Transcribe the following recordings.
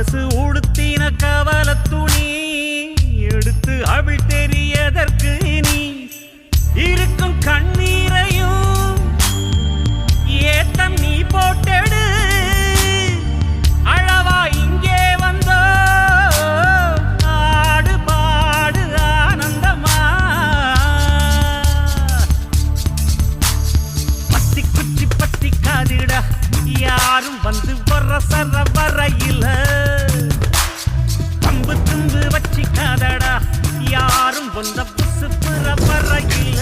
மனசு உடுத்தின கவல துணி எடுத்து அவள் தெரியதற்கு நீ இருக்கும் கண்ணீரையும் ஏத்தம் நீ போட்டெடு அழவா இங்கே வந்தோ ஆடு பாடு ஆனந்தமா பத்தி குச்சி பத்தி காதிட யாரும் வந்து வர சர வரையில கம்பு தும்பு வச்சிக்காதடா யாரும் வந்த புசு புற வரையில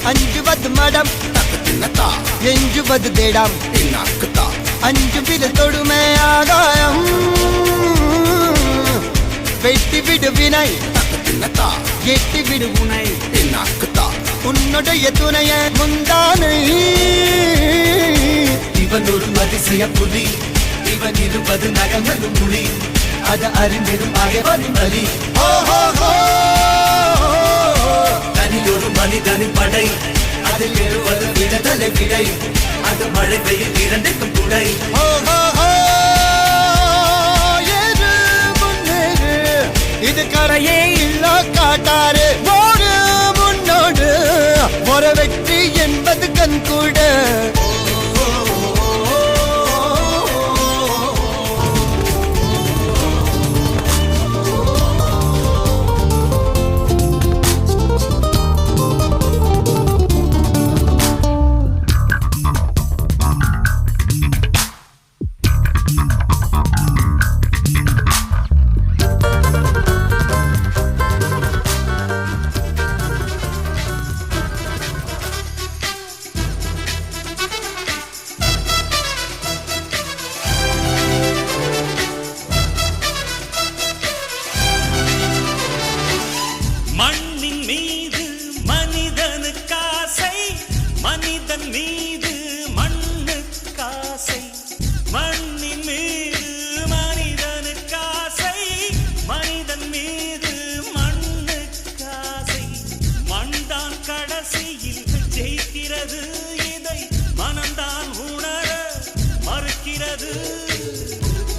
அஞ்சுவது மடம் எஞ்சுவது தேடம் அஞ்சு வித தொடுமை ஆகாயம் வெட்டி விடு வினை எட்டி விடு உனை உன்னுடைய துணைய முந்தானை இவன் ஒரு அதிசய புலி இவன் இருப்பது நகங்களும் புலி அது அறிந்திடும் அகைவரின் வலி தனியொரு மனிதனின் படை அதில் எழுவது விடுதலை விடை அது மழை பெய்யும் இரண்டுக்கும் துணை இது கரையே இல்ல காட்டாரு ஓடு முன்னோடு ஒரு வெற்றி என்பது கண் கூட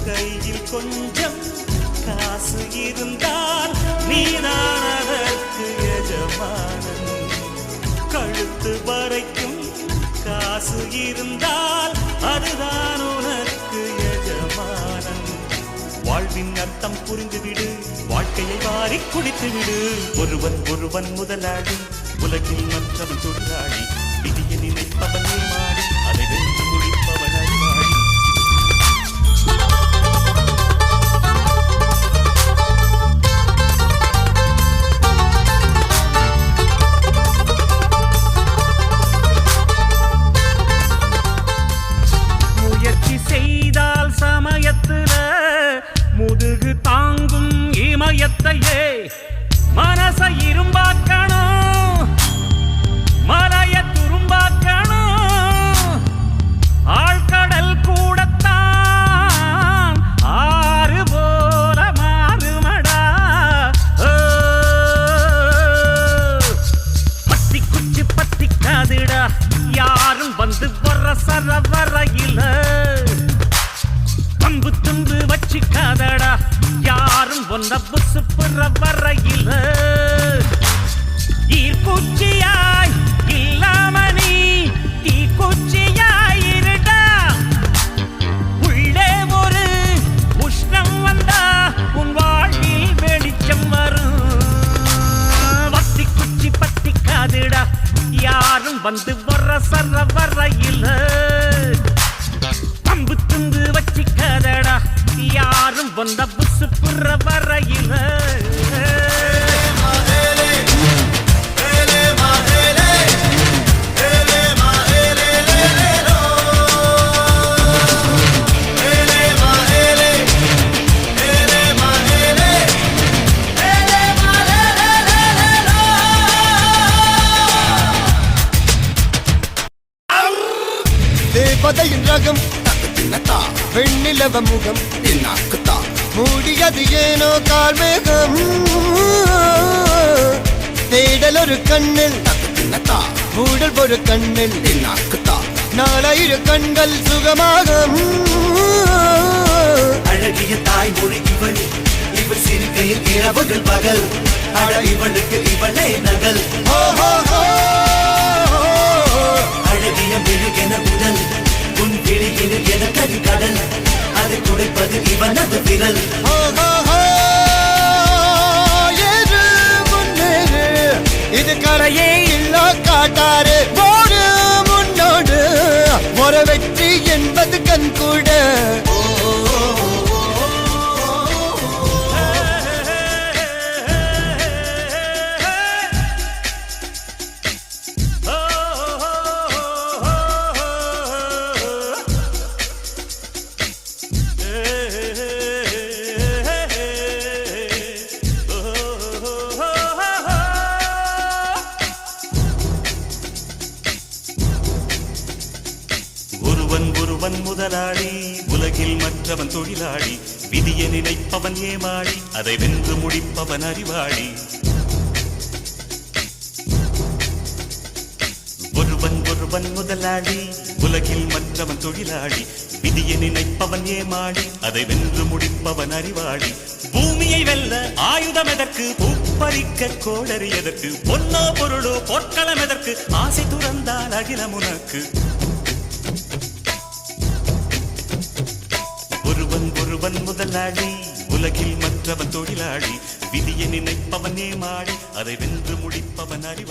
கையில் கொஞ்சம் காசு இருந்தால் நீதான் அதற்கு எஜமானன் கழுத்து வரைக்கும் காசு இருந்தால் அதுதான் உனக்கு எஜமானன் வாழ்வின் அர்த்தம் புரிந்துவிடு வாழ்க்கையை வாரி குடித்துவிடு ஒருவன் ஒருவன் முதலாளி உலகில் மற்றவன் தொழிலாளி விதியை நினைப்பவன் மாடி அதை வென்று முடிப்பவன் அறிவாளி செய்தால் சமயத்துல முதுகு தாங்கும் இமயத்தையே மனச இரும்பாக்கணும் மலைய துரும்பாக்கணும் ஆழ்கடல் கூடத்தான் ஆறு போல மாறுமடா பத்தி குச்சி பத்தி காதுடா யாரும் வந்து வர சர வரையில பம்பு தும்பு வச்சிக்காதடா யாரும் ஒன்ன புசு புற வரையில ஈர்க்குச்சியாய் இல்லாம நீ தீக்குச்சியாய் இருடா உள்ளே ஒரு உஷ்ணம் வந்தா உன் வாழ்வில் வெளிச்சம் வரும் வத்தி குச்சி பத்தி காதுடா யாரும் வந்து வர சர வரையில பம்பு தும்பு வச்சிக்காதடா யாரும் வந்த புசு புற வரையில மாப்பிள்ளையின் ரகம் வெண்ணிலவ முகம் மூடியது ஏனோ கார்மேகம் தேடல் ஒரு கண்ணில் மூடல் ஒரு கண்ணில் நாலாயிர கண்கள் சுகமாக அழகிய தாய்மொழி இவள் இவள் சிரிக்கையில் இரவுகள் பகல் அழ இவளுக்கு இவளே நகல் அழகிய மெழுகென உடல் உன் கிளியில் என கதி கடல் அதை துடைப்பது இவனது விரல் இது கரையே இல்ல காட்டாரு போடு முன்னோடு ஒரு வெற்றி என்பது கண் கூட ஒருவன் முதலாளி உலகில் மற்றவன் தொழிலாளி விதியை நினைப்பவன் ஏமாளி அதை வென்று முடிப்பவன் அறிவாளி ஒருவன் முதலாளி உலகில் மற்றவன் தொழிலாளி விதியை நினைப்பவன் ஏமாளி அதை வென்று முடிப்பவன் அறிவாளி பூமியை வெல்ல ஆயுதம் எதற்கு பூப்பறிக்க கோடரி எதற்கு பொன்னோ பொருளோ பொற்களம் எதற்கு ஆசை துறந்தால் அகிலம் உனக்கு ஒருவன் முதலாளி உலகில் மற்றவன் தொழிலாளி விதியை நினைப்பவன் ஏமாளி அதை வென்று முடிப்பவன் அறிவாளி